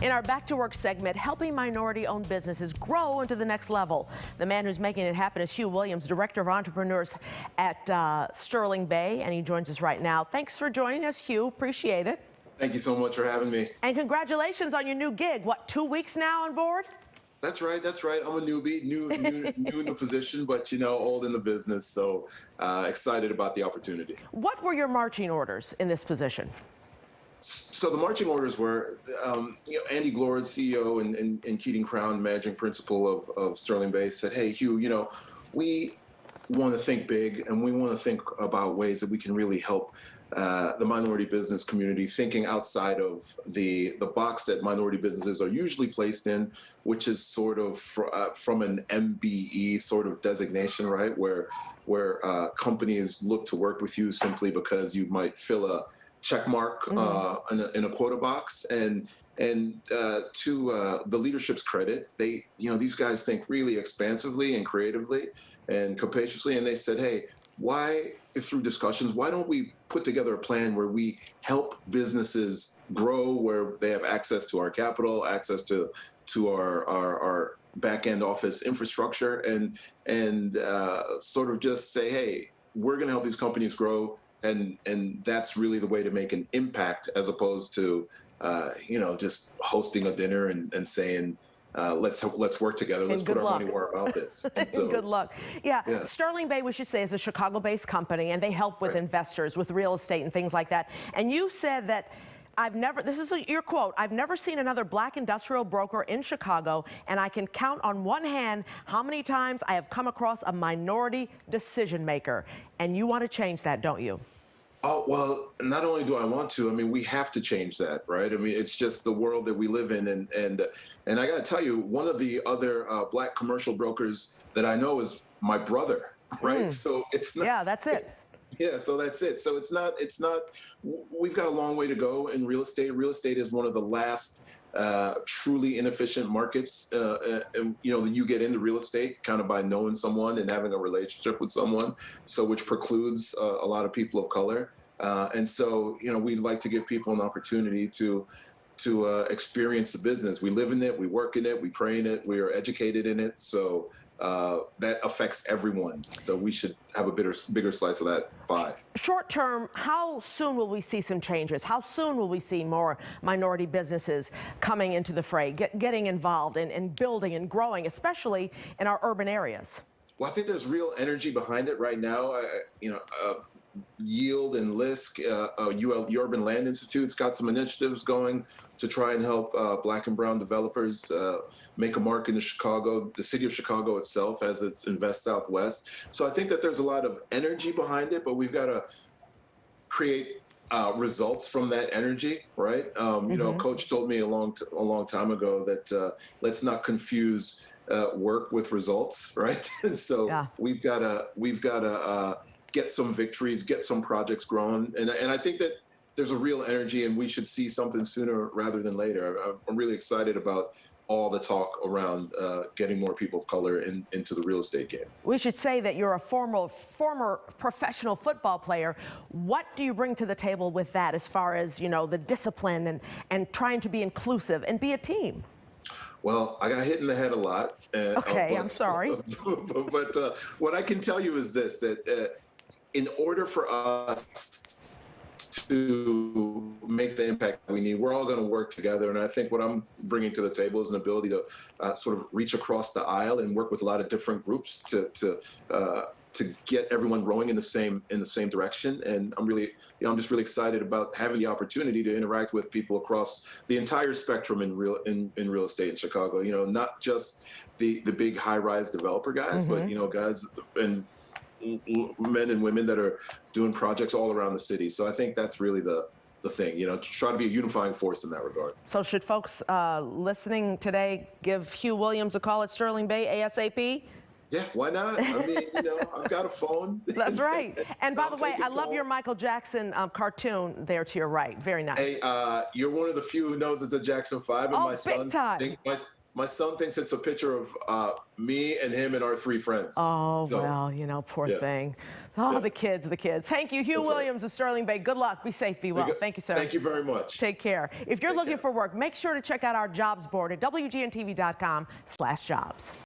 In our Back to Work segment, helping minority-owned businesses grow into the next level. The man who's making it happen is Hugh Williams, Director of Entrepreneurs at Sterling Bay, and he joins us right now. Thanks for joining us, Hugh. Appreciate it. Thank you so much for having me. And congratulations on your new gig. What, 2 weeks now on board? That's right. That's right. I'm a newbie, new in the position, but old in the business. So excited about the opportunity. What were your marching orders in this position? So the marching orders were, Andy Glord, CEO, and Keating Crown, managing principal of Sterling Bay, said, "Hey, Hugh, we want to think big, and we want to think about ways that we can really help the minority business community, thinking outside of the box that minority businesses are usually placed in, which is sort of from an MBE sort of designation, right? Where companies look to work with you simply because you might fill a check mark in a quota box. And to the leadership's credit, these guys think really expansively and creatively and capaciously, and they said, hey, through discussions, why don't we put together a plan where we help businesses grow, where they have access to our capital, access to our back end office infrastructure, and sort of just say, hey, we're going to help these companies grow, and that's really the way to make an impact, as opposed to just hosting a dinner and saying, let's work together. Let's put our money where our mouth is. So, good luck. Yeah. Sterling Bay, we should say, is a Chicago-based company, and they help with investors, with real estate and things like that. And you said that this is your quote, "I've never seen another black industrial broker in Chicago, and I can count on one hand how many times I have come across a minority decision maker." And you want to change that, don't you? Oh, well, not only do I want to, we have to change that, right? It's just the world that we live in. And I got to tell you, one of the other black commercial brokers that I know is my brother, right? So it's not. Yeah, that's it. Yeah, so that's it. So it's not, we've got a long way to go in real estate. Real estate is one of the last truly inefficient markets, that you get into real estate kind of by knowing someone and having a relationship with someone, so which precludes a lot of people of color. And so, we'd like to give people an opportunity to experience the business. We live in it, we work in it, we pray in it, we are educated in it. So that affects everyone. So we should have a bigger slice of that pie. Short term, how soon will we see some changes? How soon will we see more minority businesses coming into the fray, getting involved and building and growing, especially in our urban areas? Well, I think there's real energy behind it right now. Yield and LISC, the Urban Land Institute's got some initiatives going to try and help black and brown developers make a mark in Chicago. The city of Chicago itself has its Invest Southwest. So I think that there's a lot of energy behind it, but we've got to create results from that energy, right? Coach told me a long time ago that let's not confuse work with results, right? And so we've got to get some victories, get some projects growing. And I think that there's a real energy, and we should see something sooner rather than later. I'm really excited about all the talk around getting more people of color into the real estate game. We should say that you're a former professional football player. What do you bring to the table with that, as far as, the discipline and trying to be inclusive and be a team? Well, I got hit in the head a lot. I'm sorry. But what I can tell you is this, that in order for us to make the impact that we need, we're all going to work together. And I think what I'm bringing to the table is an ability to sort of reach across the aisle and work with a lot of different groups to get everyone rowing in the same direction. And I'm just really excited about having the opportunity to interact with people across the entire spectrum in real estate in Chicago. Not just the big high-rise developer guys, but guys and men and women that are doing projects all around the city. So I think that's really the thing, to try to be a unifying force in that regard. So should folks listening today give Hugh Williams a call at Sterling Bay ASAP? Yeah, why not? I've got a phone. That's right. And by the way, I love your Michael Jackson cartoon there to your right. Very nice. Hey, you're one of the few who knows it's a Jackson 5, and my my son thinks it's a picture of me and him and our 3 friends. Oh, So, well, you know, poor yeah. thing. Oh, Yeah. the kids. Thank you, Hugh That's right. Williams of Sterling Bay. Good luck. Be safe. Be well. Thank you, sir. Thank you very much. Take care. If you're Take looking care. for work, make sure to check out our jobs board at WGNTV.com/jobs.